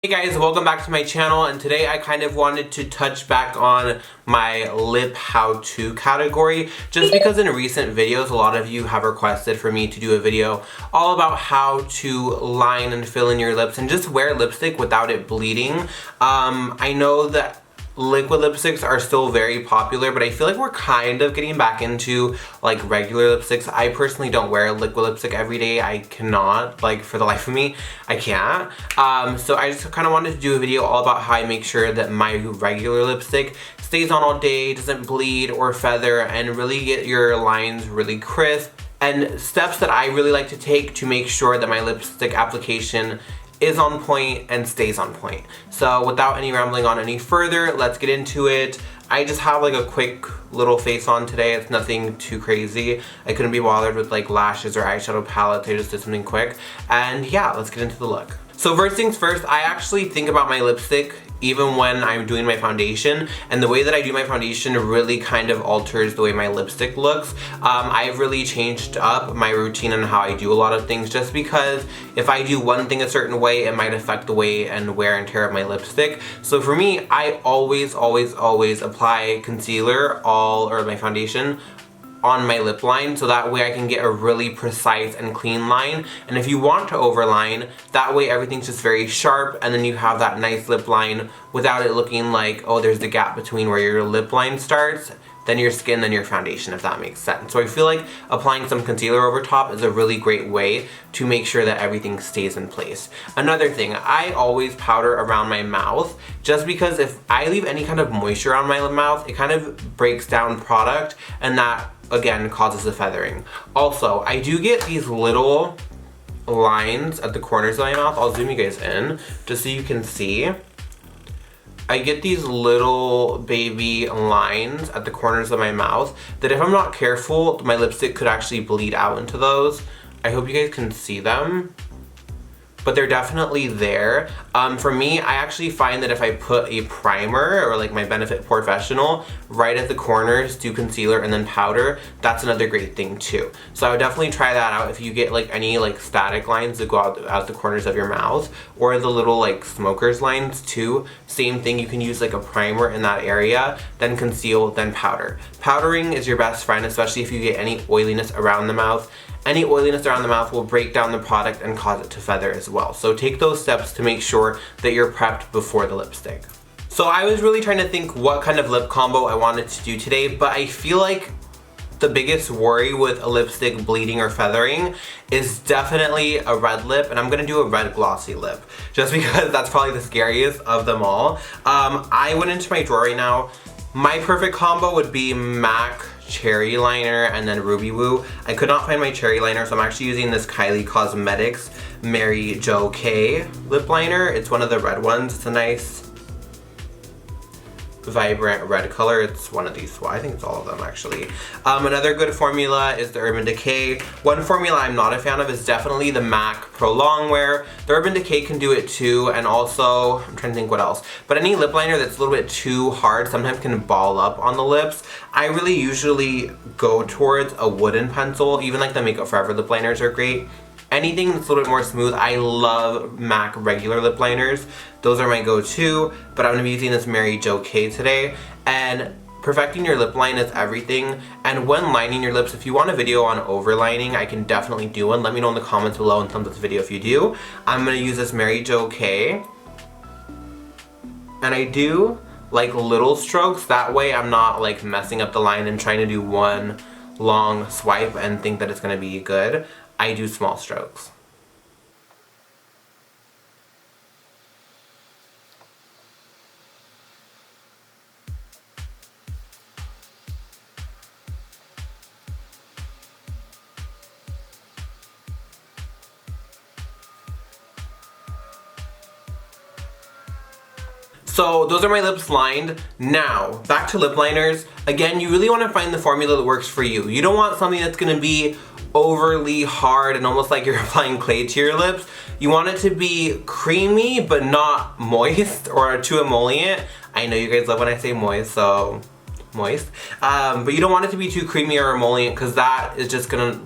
Hey guys, welcome back to my channel, and today I kind of wanted to touch back on my lip how-to category just because in recent videos a lot of you have requested for me to do a video all about how to line and fill in your lips and just wear lipstick without it bleeding. I know that liquid lipsticks are still very popular, but I feel like we're kind of getting back into like regular lipsticks. I personally don't wear liquid lipstick every day. I cannot, like, for the life of me, I can't. So I just kind of wanted to do a video all about how I make sure that my regular lipstick stays on all day, doesn't bleed or feather, and really get your lines really crisp, and steps that I really like to take to make sure that my lipstick application is on point and stays on point. So without any rambling on any further, let's get into it. I just have like a quick little face on today. It's nothing too crazy. I couldn't be bothered with like lashes or eyeshadow palettes. I just did something quick. And yeah, let's get into the look. So first things first, I actually think about my lipstick even when I'm doing my foundation, and the way that I do my foundation really kind of alters the way my lipstick looks. I've really changed up my routine and how I do a lot of things just because if I do one thing a certain way, it might affect the way and wear and tear of my lipstick. So for me, I always apply concealer or my foundation on my lip line, so that way I can get a really precise and clean line. And if you want to overline, that way everything's just very sharp, and then you have that nice lip line without it looking like, oh, there's the gap between where your lip line starts, then your skin, then your foundation, if that makes sense. So I feel like applying some concealer over top is a really great way to make sure that everything stays in place. Another thing, I always powder around my mouth, just because if I leave any kind of moisture on my mouth, it kind of breaks down product, and that again causes the feathering. Also, I do get these little lines at the corners of my mouth. I'll zoom you guys in just so you can see. I get these little baby lines at the corners of my mouth that if I'm not careful, my lipstick could actually bleed out into those. I hope you guys can see them, but they're definitely there. For me, I actually find that if I put a primer or like my Benefit Professional right at the corners, do concealer and then powder, that's another great thing too. So I would definitely try that out if you get like any like static lines that go out the corners of your mouth, or the little like smoker's lines too. Same thing, you can use like a primer in that area, then conceal, then powder. Powdering is your best friend, especially if you get any oiliness around the mouth. Any oiliness around the mouth will break down the product and cause it to feather as well. So take those steps to make sure that you're prepped before the lipstick. So I was really trying to think what kind of lip combo I wanted to do today, but I feel like the biggest worry with a lipstick bleeding or feathering is definitely a red lip, and I'm gonna do a red glossy lip just because that's probably the scariest of them all. I went into my drawer right now. My perfect combo would be MAC Cherry Liner and then Ruby Woo. I could not find my cherry liner, so I'm actually using this Kylie Cosmetics Mary Jo K lip liner. It's one of the red ones. It's a nice vibrant red color. It's one of these. Well, I think it's all of them actually. Another good formula is the Urban Decay. One formula I'm not a fan of is definitely the MAC Pro Longwear. The Urban Decay can do it too, and also, I'm trying to think what else, but any lip liner that's a little bit too hard sometimes can ball up on the lips. I really usually go towards a wooden pencil. Even like the Makeup Forever lip liners are great. Anything that's a little bit more smooth. I love MAC regular lip liners. Those are my go-to, but I'm gonna be using this Mary Jo K today. And perfecting your lip line is everything. And when lining your lips, if you want a video on overlining, I can definitely do one. Let me know in the comments below and thumbs up this video if you do. I'm gonna use this Mary Jo K. And I do like little strokes. That way I'm not like messing up the line and trying to do one long swipe and think that it's gonna be good. I do small strokes. So those are my lips lined. Now, back to lip liners. Again, you really want to find the formula that works for you. You don't want something that's going to be overly hard and almost like you're applying clay to your lips. You want it to be creamy but not moist or too emollient. I know you guys love when I say moist, so moist. But you don't want it to be too creamy or emollient, because that is just gonna,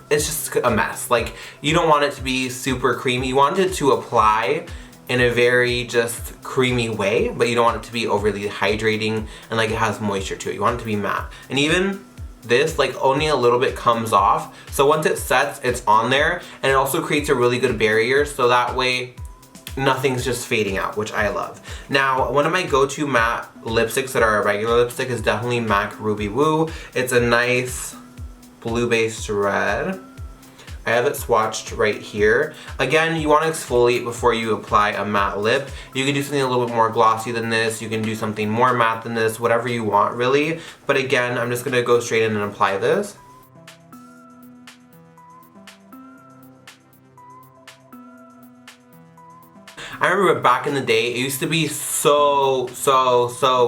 it's just a mess. Like, you don't want it to be super creamy. You want it to apply in a very just creamy way, but you don't want it to be overly hydrating and like it has moisture to it. You want it to be matte. And even this, like only a little bit comes off. So once it sets, it's on there, and it also creates a really good barrier so that way nothing's just fading out, which I love. Now, one of my go-to matte lipsticks that are a regular lipstick is definitely MAC Ruby Woo. It's a nice blue-based red. I have it swatched right here. Again, you want to exfoliate before you apply a matte lip. You can do something a little bit more glossy than this. You can do something more matte than this, whatever you want really. But again, I'm just going to go straight in and apply this. I remember back in the day, it used to be so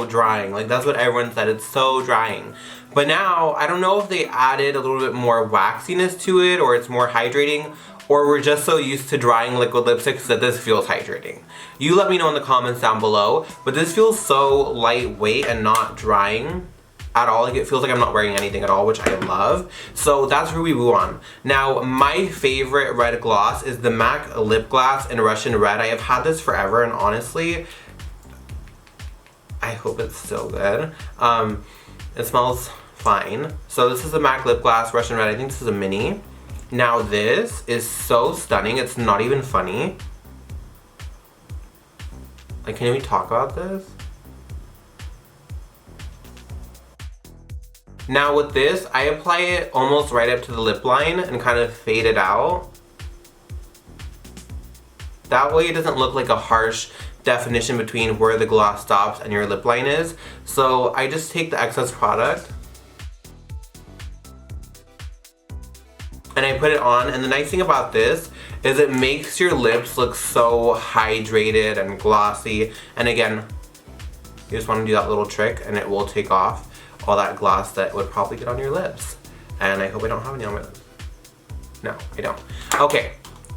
drying. Like that's what everyone said, it's so drying. But now, I don't know if they added a little bit more waxiness to it, or it's more hydrating, or we're just so used to drying liquid lipsticks that this feels hydrating. You let me know in the comments down below, but this feels so lightweight and not drying at all. Like it feels like I'm not wearing anything at all, which I love. So that's Ruby Woo on. Now, my favorite red gloss is the MAC Lip Gloss in Russian Red. I have had this forever, and honestly, I hope it's still good. It smells fine. So this is the MAC Lip Gloss Russian Red. I think this is a mini. Now this is so stunning, it's not even funny. Like, can we talk about this? Now with this, I apply it almost right up to the lip line and kind of fade it out. That way it doesn't look like a harsh definition between where the gloss stops and your lip line is. So I just take the excess product and I put it on, and the nice thing about this is it makes your lips look so hydrated and glossy. And again, you just want to do that little trick and it will take off all that gloss that would probably get on your lips. And I hope I don't have any on my lips. No, I don't. Okay,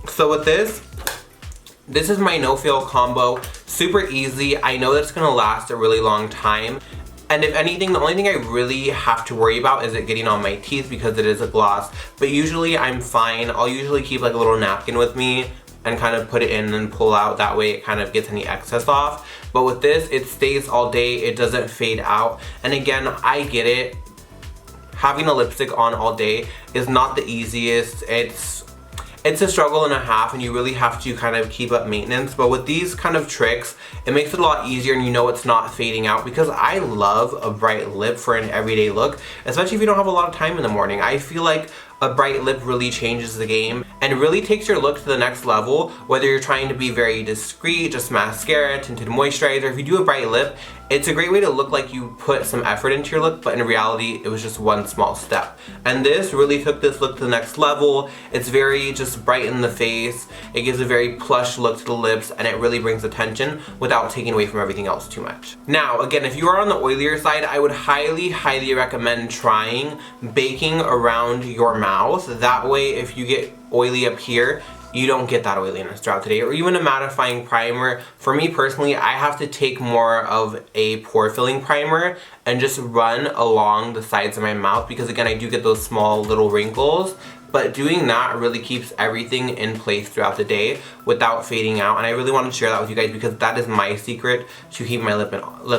so with this is my no-fail combo. Super easy. I know that it's gonna last a really long time. And if anything, the only thing I really have to worry about is it getting on my teeth because it is a gloss. But usually I'm fine. I'll usually keep like a little napkin with me and kind of put it in and pull out. That way it kind of gets any excess off. But with this, it stays all day. It doesn't fade out. And again, I get it. Having a lipstick on all day is not the easiest. It's a struggle and a half, and you really have to kind of keep up maintenance. But with these kind of tricks, it makes it a lot easier, and you know it's not fading out, because I love a bright lip for an everyday look, especially if you don't have a lot of time in the morning. I feel like a bright lip really changes the game and really takes your look to the next level, whether you're trying to be very discreet, just mascara, tinted moisturizer. If you do a bright lip, it's a great way to look like you put some effort into your look, but in reality, it was just one small step. And this really took this look to the next level. It's very just bright in the face. It gives a very plush look to the lips, and it really brings attention without taking away from everything else too much. Now, again, if you are on the oilier side, I would highly recommend trying baking around your mouth. That way, if you get oily up here, you don't get that oiliness throughout the day. Or even a mattifying primer. For me personally, I have to take more of a pore filling primer and just run along the sides of my mouth, because again, I do get those small little wrinkles. But doing that really keeps everything in place throughout the day without fading out. And I really want to share that with you guys, because that is my secret to keep my lip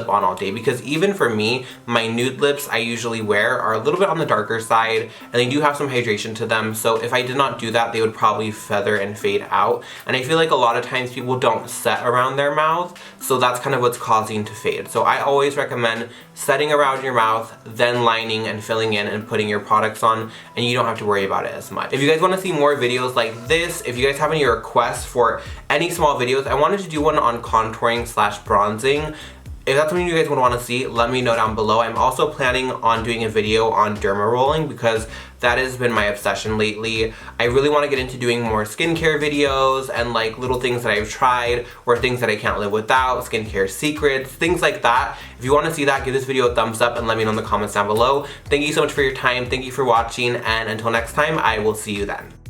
on all day. Because even for me, my nude lips I usually wear are a little bit on the darker side, and they do have some hydration to them. So if I did not do that, they would probably feather and fade out. And I feel like a lot of times people don't set around their mouth, so that's kind of what's causing to fade. So I always recommend setting around your mouth, then lining and filling in and putting your products on, and you don't have to worry about it as much. If you guys want to see more videos like this, if you guys have any requests for any small videos, I wanted to do one on contouring / bronzing. If that's something you guys would want to see, let me know down below. I'm also planning on doing a video on derma rolling, because that has been my obsession lately. I really want to get into doing more skincare videos and like little things that I've tried, or things that I can't live without, skincare secrets, things like that. If you want to see that, give this video a thumbs up and let me know in the comments down below. Thank you so much for your time. Thank you for watching, and until next time, I will see you then.